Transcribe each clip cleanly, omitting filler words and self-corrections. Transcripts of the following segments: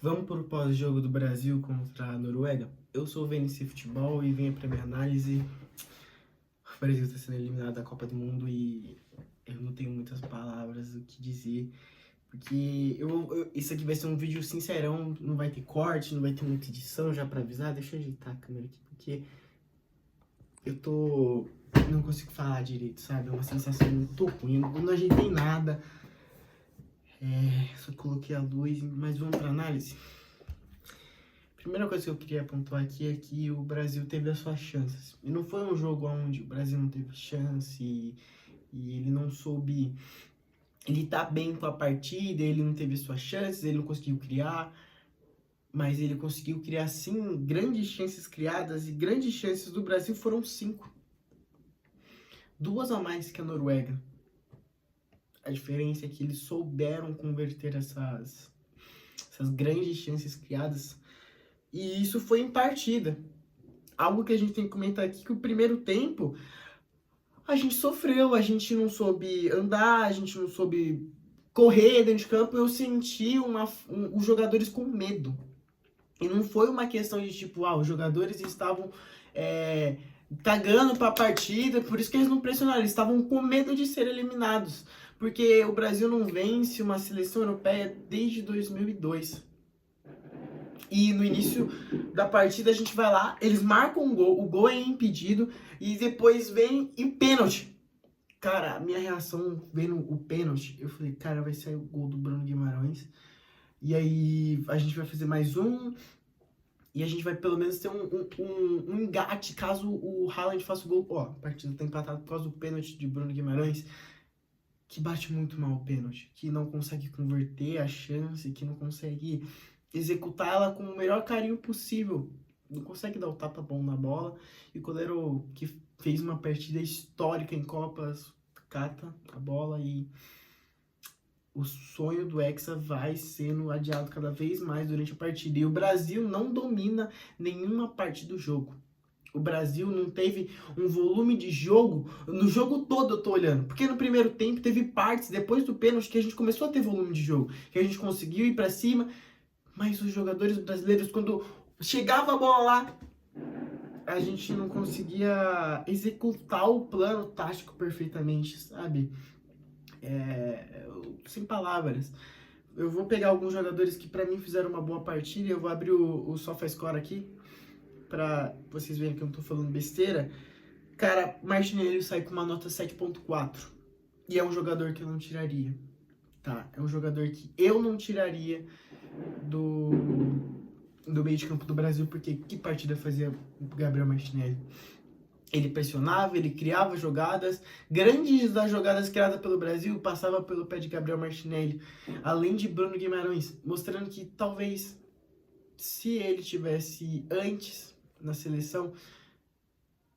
Vamos para o pós-jogo do Brasil contra a Noruega? Eu sou o VNC Futebol e venho para minha análise. O Brasil está sendo eliminado da Copa do Mundo e eu não tenho muitas palavras o que dizer, porque isso aqui vai ser um vídeo sincerão, não vai ter corte, não vai ter muita edição, já para avisar. Deixa eu ajeitar a câmera aqui, porque não consigo falar direito, sabe? É uma sensação muito ruim, eu não ajeitei nada, só coloquei a luz, mas vamos para análise. Primeira coisa que eu queria pontuar aqui é que o Brasil teve as suas chances. E não foi um jogo onde o Brasil não teve chance e ele não soube lidar bem com a partida, ele não teve suas chances, ele não conseguiu criar, mas ele conseguiu criar sim grandes chances criadas, e grandes chances do Brasil foram 5. 2 a mais que a Noruega. A diferença é que eles souberam converter essas grandes chances criadas. E isso foi em partida. Algo que a gente tem que comentar aqui, que o primeiro tempo a gente sofreu, a gente não soube andar, a gente não soube correr dentro de campo. Eu senti os jogadores com medo. E não foi uma questão de tipo, os jogadores estavam cagando para a partida, por isso que eles não pressionaram, eles estavam com medo de ser eliminados. Porque o Brasil não vence uma seleção europeia desde 2002. E no início da partida a gente vai lá, eles marcam um gol, o gol é impedido e depois vem em pênalti. Cara, a minha reação vendo o pênalti, eu falei, cara, vai sair o gol do Bruno Guimarães. E aí a gente vai fazer mais um e a gente vai pelo menos ter um engate caso o Haaland faça o gol. Ó, a partida tá empatada por causa do pênalti de Bruno Guimarães, que bate muito mal o pênalti, que não consegue converter a chance, que não consegue executar ela com o melhor carinho possível. Não consegue dar o tapa bom na bola. E o goleiro que fez uma partida histórica em Copas cata a bola e o sonho do Hexa vai sendo adiado cada vez mais durante a partida. E o Brasil não domina nenhuma parte do jogo. O Brasil não teve um volume de jogo, no jogo todo eu tô olhando, porque no primeiro tempo teve partes, depois do pênalti, que a gente começou a ter volume de jogo, que a gente conseguiu ir pra cima, mas os jogadores brasileiros, quando chegava a bola lá, a gente não conseguia executar o plano tático perfeitamente, sabe? Sem palavras. Eu vou pegar alguns jogadores que pra mim fizeram uma boa partida e eu vou abrir o SofaScore aqui pra vocês verem que eu não tô falando besteira. Cara, Martinelli sai com uma nota 7.4 e é um jogador que eu não tiraria, tá? É um jogador que eu não tiraria do meio de campo do Brasil, porque que partida fazia o Gabriel Martinelli? Ele pressionava, ele criava jogadas, grandes das jogadas criadas pelo Brasil passava pelo pé de Gabriel Martinelli, além de Bruno Guimarães, mostrando que talvez se ele tivesse antes na seleção,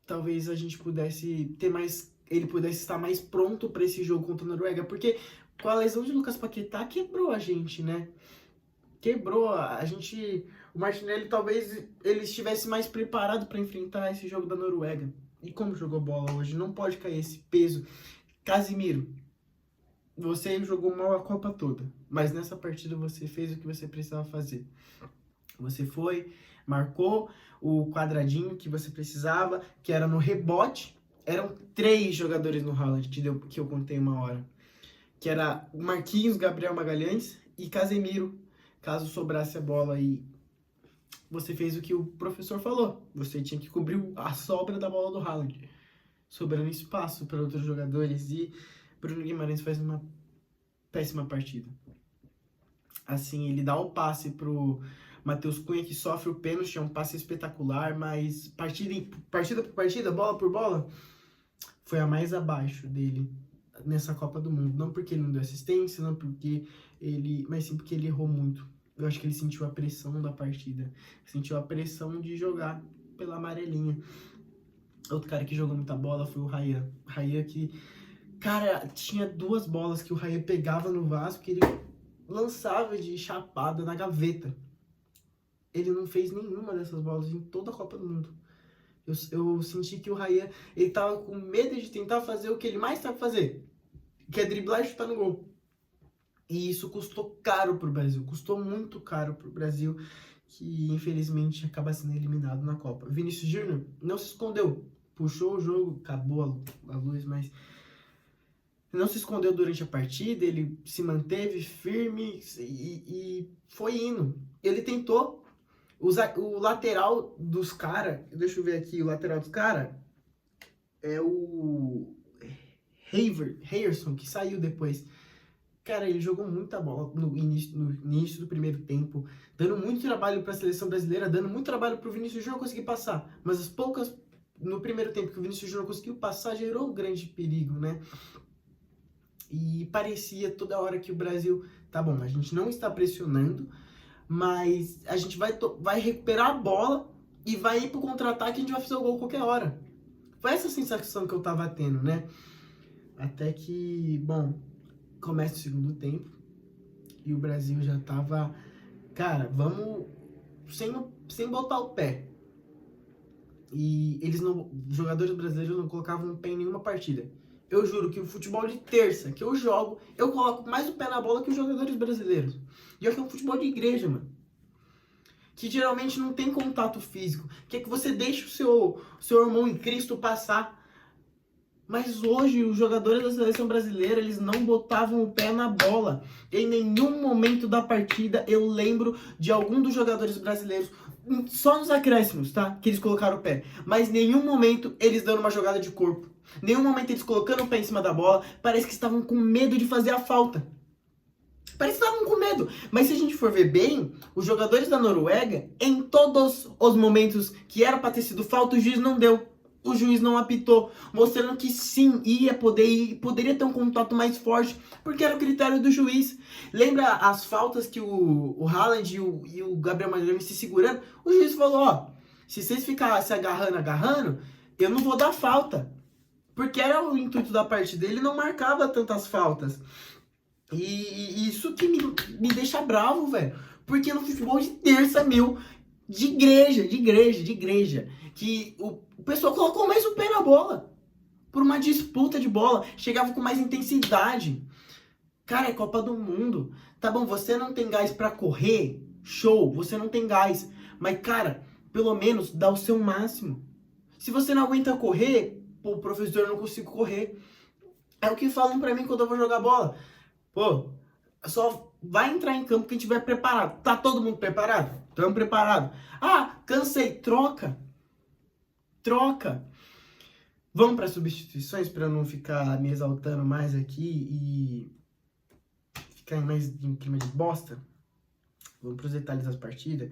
talvez a gente pudesse ter mais, ele pudesse estar mais pronto para esse jogo contra a Noruega, porque com a lesão de Lucas Paquetá quebrou a gente, né? Quebrou a gente. O Martinelli talvez ele estivesse mais preparado para enfrentar esse jogo da Noruega. E como jogou bola hoje, não pode cair esse peso. Casimiro, você jogou mal a Copa toda, mas nessa partida você fez o que você precisava fazer. Você foi, marcou o quadradinho que você precisava, que era no rebote. Eram 3 jogadores no Haaland que eu contei uma hora. Que era o Marquinhos, Gabriel Magalhães e Casemiro, caso sobrasse a bola. E você fez o que o professor falou. Você tinha que cobrir a sobra da bola do Haaland, sobrando espaço para outros jogadores. E Bruno Guimarães faz uma péssima partida. Assim, ele dá o passe pro Matheus Cunha, que sofre o pênalti, é um passe espetacular, mas partida por partida, bola por bola, foi a mais abaixo dele nessa Copa do Mundo. Não porque ele não deu assistência, não porque mas sim porque ele errou muito. Eu acho que ele sentiu a pressão da partida, sentiu a pressão de jogar pela amarelinha. Outro cara que jogou muita bola foi o Ryan. Ryan que, cara, tinha 2 bolas que o Ryan pegava no Vasco, que ele lançava de chapada na gaveta. Ele não fez nenhuma dessas bolas em toda a Copa do Mundo. Eu senti que o Ryan, ele tava com medo de tentar fazer o que ele mais sabe fazer, que é driblar e chutar no gol. E isso custou caro pro Brasil, custou muito caro pro Brasil, que infelizmente acaba sendo eliminado na Copa. Vinícius Júnior não se escondeu, puxou o jogo, acabou a luz, mas não se escondeu durante a partida, ele se manteve firme e foi indo. Ele tentou usar o lateral dos caras, deixa eu ver aqui, o lateral dos caras é o Heverson, que saiu depois. Cara, ele jogou muita bola no início do primeiro tempo, dando muito trabalho para a seleção brasileira, dando muito trabalho para o Vinícius Júnior conseguir passar. Mas as poucas, no primeiro tempo que o Vinícius Júnior conseguiu passar, gerou um grande perigo, né? E parecia toda hora que o Brasil, tá bom, a gente não está pressionando, mas a gente vai recuperar a bola e vai ir pro contra-ataque e a gente vai fazer o gol qualquer hora. Foi essa sensação que eu tava tendo, né? Até que, bom, começa o segundo tempo e o Brasil já tava, cara, vamos sem botar o pé. E os jogadores brasileiros não colocavam o pé em nenhuma partida. Eu juro que o futebol de terça que eu jogo, eu coloco mais o pé na bola que os jogadores brasileiros. E é um futebol de igreja, mano. Que geralmente não tem contato físico. Que é que você deixa o seu irmão em Cristo passar. Mas hoje os jogadores da seleção brasileira, eles não botavam o pé na bola. Em nenhum momento da partida eu lembro de algum dos jogadores brasileiros, só nos acréscimos, tá? Que eles colocaram o pé. Mas em nenhum momento eles dando uma jogada de corpo. Nenhum momento eles colocando o pé em cima da bola. Parece que estavam com medo de fazer a falta. Parece que estavam com medo. Mas se a gente for ver bem, os jogadores da Noruega, em todos os momentos que era para ter sido falta, o juiz não deu. O juiz não apitou, mostrando que sim, poderia ter um contato mais forte, porque era o critério do juiz. Lembra as faltas que o Haaland e o Gabriel Magalhães se segurando? O juiz falou, ó, se vocês ficarem se agarrando, eu não vou dar falta. Porque era o intuito da partida, ele não marcava tantas faltas. E isso que me deixa bravo, velho. Porque no futebol de terça, de igreja, que o pessoal colocou mais o pé na bola. Por uma disputa de bola. Chegava com mais intensidade. Cara, é Copa do Mundo. Tá bom, você não tem gás pra correr? Show, você não tem gás. Mas, cara, pelo menos dá o seu máximo. Se você não aguenta correr, pô, professor, eu não consigo correr. É o que falam pra mim quando eu vou jogar bola. Pô, só vai entrar em campo quem tiver preparado. Tá todo mundo preparado? Estamos preparados. Ah, cansei. Troca. Vamos para substituições para não ficar me exaltando mais aqui e ficar mais em clima de bosta. Vamos para os detalhes das partidas.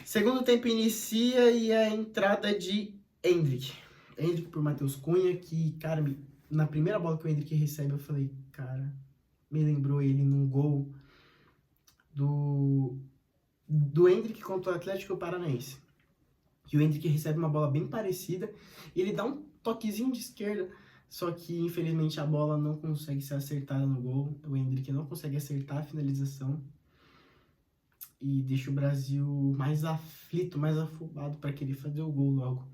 Segundo tempo inicia e a entrada de Endrick. Endrick por Matheus Cunha, que, cara, na primeira bola que o Endrick recebe, eu falei, cara, me lembrou ele num gol do Endrick contra o Atlético Paranaense. Que o Endrick recebe uma bola bem parecida e ele dá um toquezinho de esquerda, só que infelizmente a bola não consegue ser acertada no gol. O Endrick não consegue acertar a finalização e deixa o Brasil mais aflito, mais afobado para querer fazer o gol logo.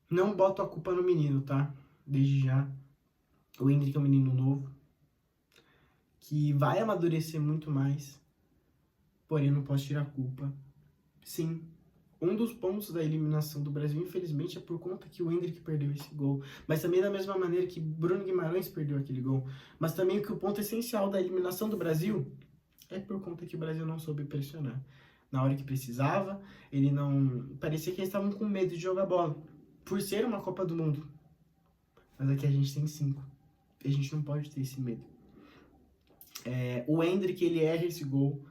Não boto a culpa no menino, tá? Desde já. O Endrick é um menino novo, que vai amadurecer muito mais, porém não posso tirar a culpa. Sim, um dos pontos da eliminação do Brasil, infelizmente, é por conta que o Endrick perdeu esse gol. Mas também da mesma maneira que Bruno Guimarães perdeu aquele gol. Mas também que o ponto essencial da eliminação do Brasil é por conta que o Brasil não soube pressionar. Na hora que precisava, ele não... Parecia que eles estavam com medo de jogar bola. Por ser uma Copa do Mundo. Mas aqui a gente tem 5. E a gente não pode ter esse medo. O Endrick, ele erra esse gol.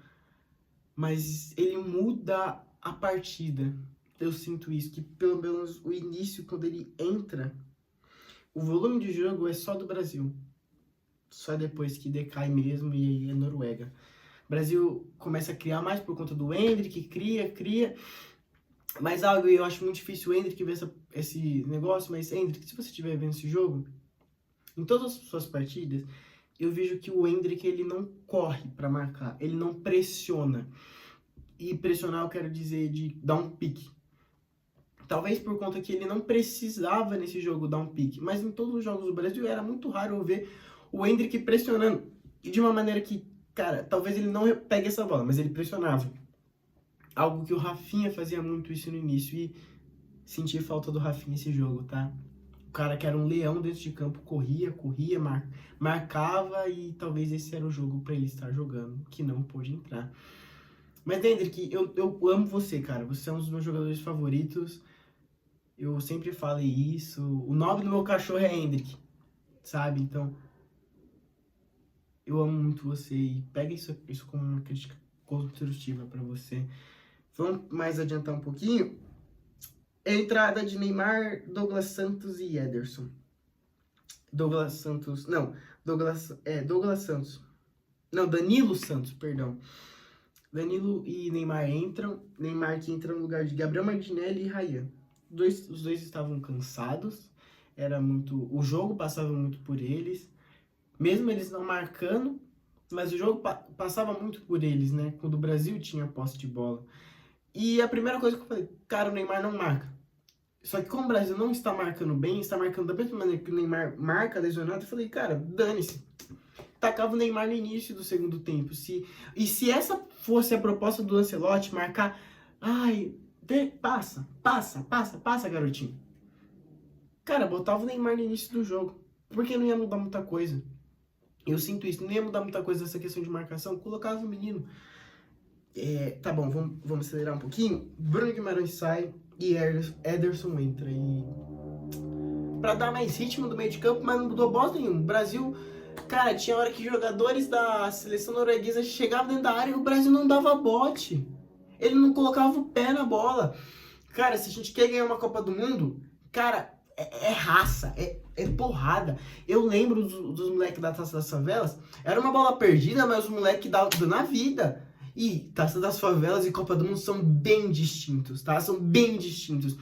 Mas ele muda a partida. Eu sinto isso, que pelo menos o início, quando ele entra, o volume de jogo é só do Brasil. Só depois que decai mesmo e aí é Noruega. O Brasil começa a criar mais por conta do Endrick, cria. Mas algo eu acho muito difícil o Endrick ver esse negócio, mas Endrick, se você estiver vendo esse jogo, em todas as suas partidas, eu vejo que o Endrick, ele não corre para marcar, ele não pressiona. E pressionar eu quero dizer de dar um pique. Talvez por conta que ele não precisava nesse jogo dar um pique. Mas em todos os jogos do Brasil era muito raro eu ver o Endrick pressionando. E de uma maneira que, cara, talvez ele não pegue essa bola, mas ele pressionava. Algo que o Rafinha fazia muito isso no início e senti falta do Rafinha esse jogo, tá? O cara que era um leão dentro de campo, corria, marcava e talvez esse era o jogo pra ele estar jogando, que não pôde entrar. Mas, Hendrick, eu amo você, cara. Você é um dos meus jogadores favoritos. Eu sempre falei isso. O nome do meu cachorro é Hendrick, sabe? Então, eu amo muito você e pega isso como uma crítica construtiva pra você. Vamos mais adiantar um pouquinho. Entrada de Neymar, Douglas Santos e Ederson. Douglas Santos, não, Douglas Santos. Não, Danilo Santos, perdão. Danilo e Neymar entram. Neymar que entra no lugar de Gabriel Martinelli e Ryan. Os dois estavam cansados. O jogo passava muito por eles. Mesmo eles não marcando, mas o jogo passava muito por eles, né? Quando o Brasil tinha posse de bola. E a primeira coisa que eu falei, cara, o Neymar não marca. Só que como o Brasil não está marcando bem, está marcando da mesma maneira que o Neymar marca lesionado, eu falei, cara, dane-se. Tacava o Neymar no início do segundo tempo. E se essa fosse a proposta do Ancelotti, marcar, ai, passa, garotinho. Cara, botava o Neymar no início do jogo, porque não ia mudar muita coisa. Eu sinto isso, não ia mudar muita coisa essa questão de marcação, colocava o menino. Tá bom, vamos acelerar um pouquinho. Bruno Guimarães sai e Ederson entra. E pra dar mais ritmo do meio de campo, mas não mudou bosta nenhuma. O Brasil, cara, tinha hora que jogadores da seleção norueguesa chegavam dentro da área e o Brasil não dava bote. Ele não colocava o pé na bola. Cara, se a gente quer ganhar uma Copa do Mundo, cara, é raça, é porrada. Eu lembro dos moleques da Taça das Favelas, era uma bola perdida, mas os moleques dando a vida. E Taça das Favelas e Copa do Mundo são bem distintos, tá? São bem distintos.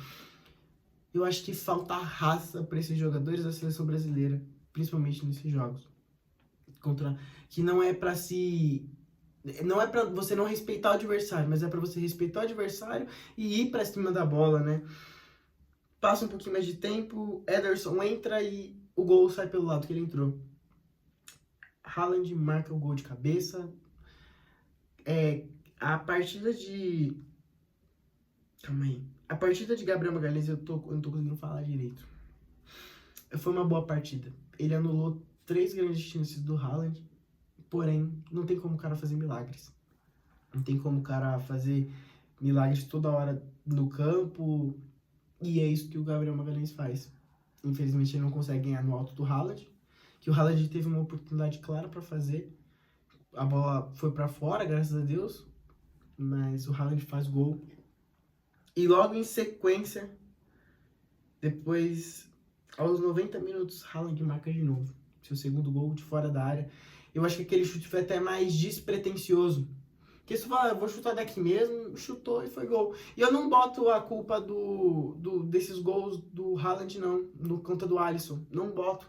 Eu acho que falta raça para esses jogadores da seleção brasileira, principalmente nesses jogos. Que não é para se... Não é pra você não respeitar o adversário, mas é pra você respeitar o adversário e ir pra cima da bola, né? Passa um pouquinho mais de tempo, Ederson entra e o gol sai pelo lado que ele entrou. Haaland marca o gol de cabeça. A partida de... Calma aí. A partida de Gabriel Magalhães eu não tô conseguindo falar direito. Foi uma boa partida. Ele anulou 3 grandes chances do Haaland. Porém, não tem como o cara fazer milagres. Não tem como o cara fazer milagres toda hora no campo. E é isso que o Gabriel Magalhães faz. Infelizmente, ele não consegue ganhar no alto do Haaland. Que o Haaland teve uma oportunidade clara para fazer. A bola foi para fora, graças a Deus. Mas o Haaland faz gol. E logo em sequência, depois, aos 90 minutos, Haaland marca de novo. Seu segundo gol de fora da área. Eu acho que aquele chute foi até mais despretensioso. Porque se você fala, vou chutar daqui mesmo, chutou e foi gol. E eu não boto a culpa desses gols do Haaland, não, no conta do Alisson. Não boto.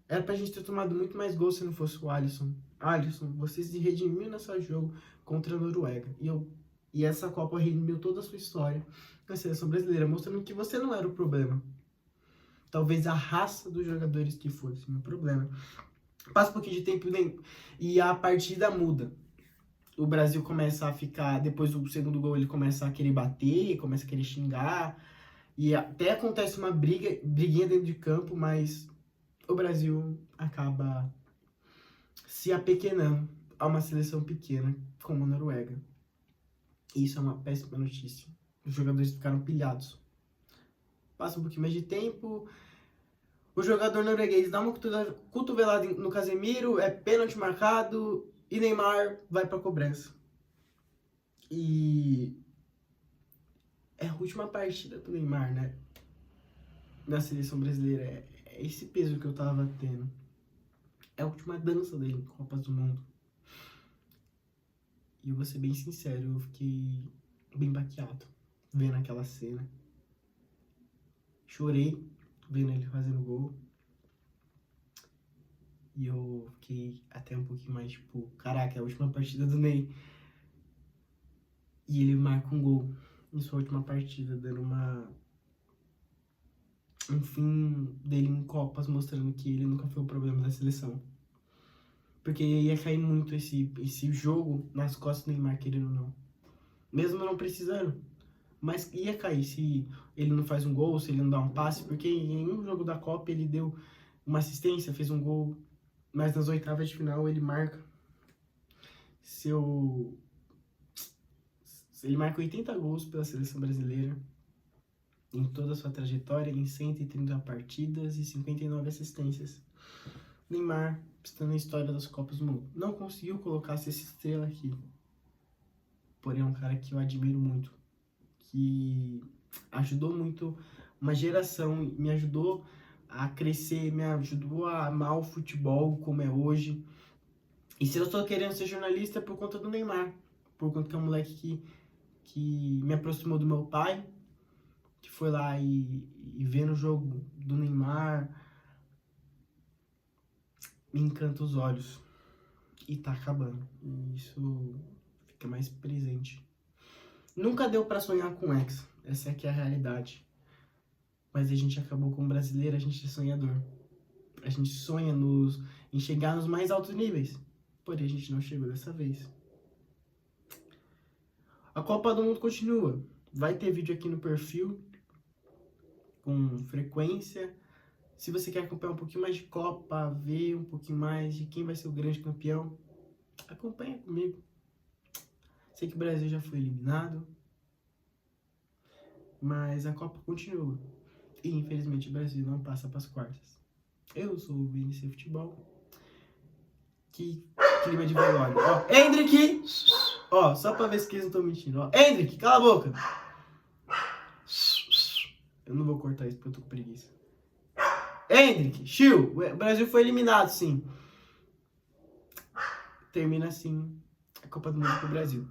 Era pra gente ter tomado muito mais gols se não fosse o Alisson. Alisson, você se redimiu nesse jogo contra a Noruega. E essa Copa redimiu toda a sua história na seleção brasileira, mostrando que você não era o problema. Talvez a raça dos jogadores que fosse o problema. Passa um pouquinho de tempo e a partida muda. O Brasil começa a ficar, depois do segundo gol, ele começa a querer bater, começa a querer xingar, e até acontece uma briguinha dentro de campo, mas o Brasil acaba se apequenando a uma seleção pequena como a Noruega. E isso é uma péssima notícia. Os jogadores ficaram pilhados. Passa um pouquinho mais de tempo, o jogador norueguês dá uma cotovelada no Casemiro, é pênalti marcado, e Neymar vai pra cobrança. E é a última partida do Neymar, né? Na seleção brasileira. É esse peso que eu tava tendo. É a última dança dele em Copas do Mundo. E eu vou ser bem sincero, eu fiquei bem baqueado vendo aquela cena. Chorei vendo ele fazendo gol. E eu fiquei até um pouquinho mais tipo, caraca, é a última partida do Ney. E ele marca um gol em sua última partida, dando um fim dele em Copas, mostrando que ele nunca foi o problema da seleção. Porque ia cair muito esse jogo nas costas do Neymar, querendo ou não. Mesmo não precisando. Mas ia cair se ele não faz um gol, se ele não dá um passe. Porque em um jogo da Copa ele deu uma assistência, fez um gol. Mas nas oitavas de final ele marca Ele marca 80 gols pela seleção brasileira em toda a sua trajetória, em 130 partidas e 59 assistências. Neymar está na história das Copas do Mundo. Não conseguiu colocar essa estrela aqui. Porém, é um cara que eu admiro muito. Que ajudou muito uma geração, me ajudou a crescer, me ajudou a amar o futebol como é hoje. E se eu estou querendo ser jornalista é por conta do Neymar. Por conta que é um moleque que me aproximou do meu pai, que foi lá e vendo o jogo do Neymar, me encanta os olhos. E tá acabando. E isso fica mais presente. Nunca deu pra sonhar com Hexa. Essa aqui é a realidade. Mas a gente acabou como brasileiro, a gente é sonhador. A gente sonha em chegar nos mais altos níveis. Porém, a gente não chegou dessa vez. A Copa do Mundo continua. Vai ter vídeo aqui no perfil com frequência. Se você quer acompanhar um pouquinho mais de Copa, ver um pouquinho mais de quem vai ser o grande campeão, acompanha comigo. Sei que o Brasil já foi eliminado, mas a Copa continua. E infelizmente o Brasil não passa para as quartas. Eu sou o VNC Futebol. Que clima de velório. Ó, Hendrick! Ó, só pra ver se eles não estão mentindo. Ó, Hendrick, cala a boca! Eu não vou cortar isso porque eu tô com preguiça. Hendrick, Chiu, o Brasil foi eliminado, sim. Termina assim a Copa do Mundo pro Brasil.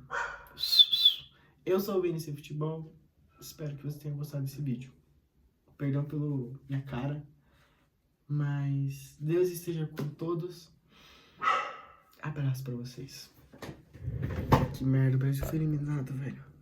Eu sou o VNC Futebol. Espero que você tenha gostado desse vídeo. Perdão pela minha cara. Mas Deus esteja com todos. Abraço pra vocês. Que merda, o Brasil foi eliminado, velho.